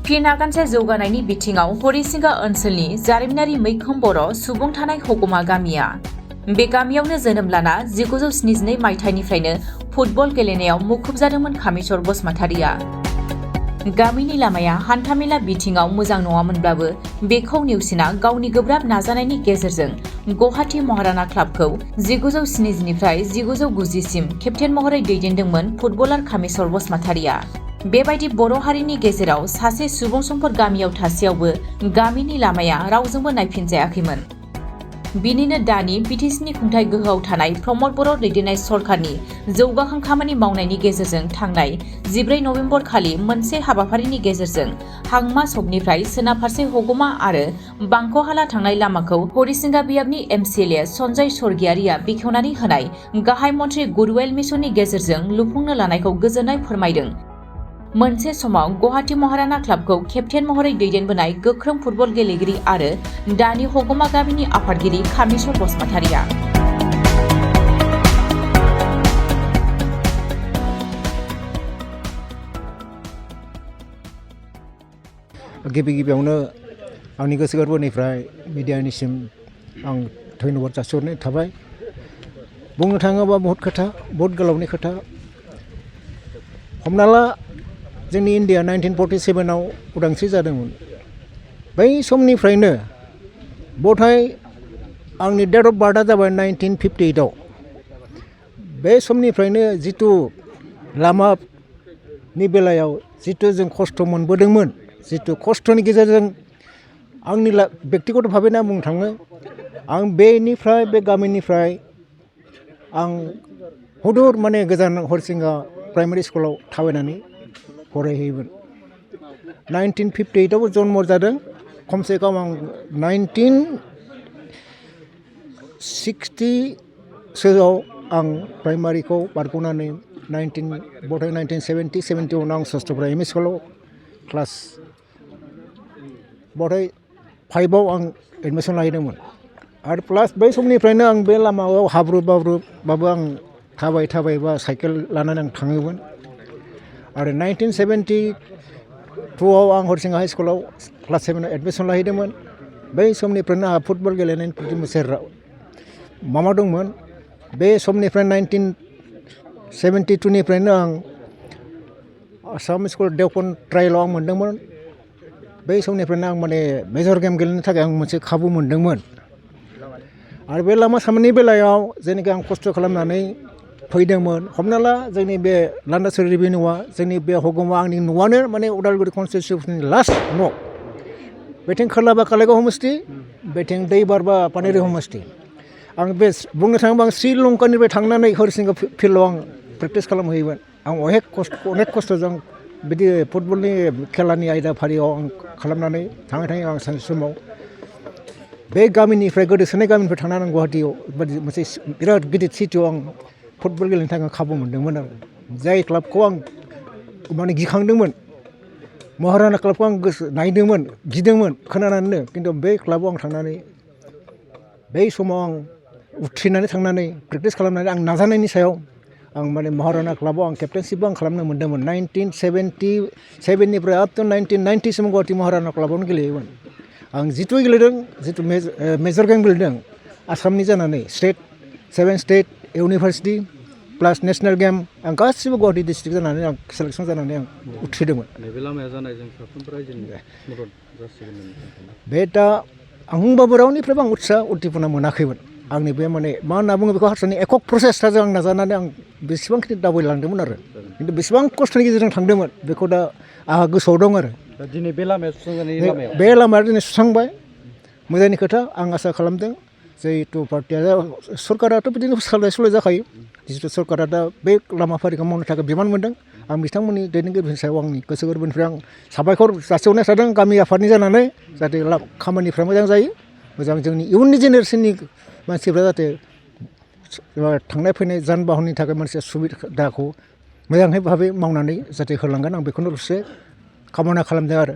फिन आगानसे जौगानायनि बिथिङाव हरिसिंगा ओनसोलनि जारिमिनारि मैखोम बर' सुबुं थानाय हग'मा गामिया। बे गामियावनो जोनोम लाना 1972 मायथाइनिफ्रायनो फुटबल गेलेनायाव मुखुब जादोंमोन कामेश्वर बसुमतारिया। गामिनि लामाया हान्थामेला बिथिङाव मोजां नङामोनब्लाबो बेखौ नेवसिना गावनि गोब्राब नाजानायनि गेजेरजों गुवाहाटी महाराणा क्लाबखौ 1970 निफ्राय 1990 सिम केप्टेन महरै दैदेनदोंमोन फुटबलार कामेश्वर बसुमतारिया। बेबायदि बर' हारिनि गेजेराव सासे सुबुं सम्पद गामियाव थासेयावबो गामिनि लामाया रावजोंबो नायफिनजायाखैमोन। बिनिनो दानि बिटिसिनि खुंथाय गोहोआव थानाय प्रमद बर' दैदेननाय सरकारनि जौगाखां खामानि मावनायनि गेजेरजों थांनाय 14 नबेम्बर खालि मोनसे हाबाफारिनि गेजेरजों हाग'मा सकनिफ्राय सोनाब फारसे हग'मा आरो बांख'हाला थांनाय लामाखौ हरिसिंगा बियाबनि एमसिएलए सन्जय स्वर्गियारिया बेखेवनानै होनाय गाहाय मन्थ्रि गुडविल मिशननि गेजेरजों लुफुंनो लानायखौ गोजोननाय फोरमायदों। मोनसे समाव गुवाहाटी महाराणा क्लाबखौ केप्टेन महरै दैदेनबोनाय गोख्रों फुटबल गेलेगिरि आरो दानि हग'मा गामिनि आफादगिरि कामेश्वर बसुमतारिया। गिबियावनो आंनि गोसो गोरबोनिफ्राय मिडियानिसिम आं धन्यबाद जासिहरनाय थाबाय। बुंनो थाङोबा बहुत गोलावनि खोथा। हमना ला जोंनि इन्डिया 1947 आव उदांस्रि जादोंमोन। बै समनिफ्रायनो बधाय आंनि डेट अफ बार्थआ जाबाय 1958 आव। बे समनिफ्रायनो जिथु लामानि बेलायाव जिथु जों खस्थ' मोनबोदोंमोन, जिथु खस्थ'नि गेजेरजों आंनि बेक्तिगत भाबै ना बुंनो थाङो, आं बेनिफ्राय बे गामिनिफ्राय आं हुदुर गोजान हरिसिंगा प्राइमारि स्कुलाव थाबायनानै फरायहैयोमोन। 1958 आव जन्म जादों। खमसे खम आं 1960 सोआव आं प्राइमारिखौ बारग'नानै 1970-71 आं षष्ठ प्राइमारि स्कुलाव क्लास 5 आव आं एडमिसन लाहैदोंमोन। आरो प्लास बै समनिफ्रायनो आं बे लामायाव हाब्रुबाबो आं थाबाय बा साइकेल लानानै आं थाङोमोन। आरो 1972 आव आं हरिसिंगा हाइ स्कुलाव क्लास 7 आव एडमिसन लाहैदोंमोन। बै समनिफ्रायनो आंहा फुटबल गेलेनायनि प्रति मोनसे माबा दंमोन। बे समनिफ्राय 1972 निफ्रायनो आं आसाम स्कुल देवखन ट्रायेलाव आं मोनदोंमोन। बै समनिफ्रायनो आं मेजर गेम गेलेनो थाखाय आं मोनसे खाबु मोनदोंमोन। आरो बे लामा सामानि बेलायाव जेनाखि आं खस्थ' खालामनानै फैदोंमोन। हमना ला जोंनि बे लान्दासुरि रेभिनिउआ, जोंनि बे हग'मा, आंनि न'आनो उदालगुरि कनस्टिटिउन्सिनि लास्ट न'। बेथिं खोलाबा कालाइगाव समस्ति, बेथिं दैबारबा पानेरि समस्ति। आं बे बुंनो थाङोबा आं श्रीलंकानिफ्राय थांनानै हरिसिंगा फिल्डआव आं प्रेक्टिस खालामहैयोमोन। आं अनेक खस्थ'जों बिदि फुटबलनि खेलानि आयदाफारियाव आं खालामनानै थाङै आं सानसे समाव बे गामिनिफ्राय गोदोसोनाय गामिनिफ्राय थांनानै आं गुवाहाटीयाव मोनसे बिराद गिदिर सिटियाव आं फुटबल गेलेनो थाखाय खाबु मोनदोंमोन। आरो जाय क्लाबखौ आं गिखांदोंमोन, महाराणा क्लाबखौ आं नायदोंमोन, गिदोंमोन खोनानानैनो, खिन्थु बे क्लाबाव आं थांनानै बै समाव आं उथ्रिनानै थांनानै प्रेक्टिस खालामनानै आं नाजानायनि सायाव आं महाराणा क्लाबाव आं केप्टेनशिपबो आं खालामनो मोन्दोंमोन। 1977 निफ्राय आप टु 1990 सिम गुवाहाटी महाराणा क्लाबावनो गेलेयोमोन। आं जिथु गेलेदों, जिथु मेजर गेम गेलेदों आसामनि जानानै सेभेन स्टेट इउनिभार्सिटि प्लास नेसनेल गेम, आं गासिबो गुवाहाटी डिस्ट्रिक्ट जानानै आं सेलेक्सन जानानै आं उथ्रिदोंमोन। नैबे लामाया जानायजों साफ्रोमबो रायजोनि मदद जासिगोन। बे दा आं होनबाबो रावनिफ्रायबो आं उद्दिपना मोनाखैमोन। आंनि बे मा होनना बुङो बेखौ हारसानि एকক प्रसेसटाजों आं नाजानानै आं बेसेबांखिनि दावबायलांदोंमोन। आरो खिन्थु बेसेबां खस्थ'नि गेजेरजों थांदोंमोन बेखौ दा आंहा गोसोआव दं। आरो दिनै बे लामाया सुस्रांजानायनि लामायाव बे लामाया दिनै सुस्रांबाय, मोजांनि खोथा। आं आसा खालामदों जिहेतु पार्टिया सरकाराथ' बिदिनो सोलाय सोल' जाखायो। जिहेतु सरकारा दा बे लामाफारिखौ मावनो थाखाय बिबान मोनदों। आं बिथांमोननि दैदेनगिरिफोरनि सायाव आंनि गोसो गोरबोनिफ्राय आं साबायखर जासिहरनाय थादों गामि आफादनि जानानै, जाहाथे खामानिफ्रा मोजां जायो, मोजां जोंनि इयुननि जेनेरेसननि मानसिफ्रा जाहाथे थांनाय फैनाय जान बाहननि थाखाय मोनसे सुबिदाखौ मोजाङै भाबै मावनानै जाहाथे होलांगोन, आं बेखौनो कामना खालामदों। आरो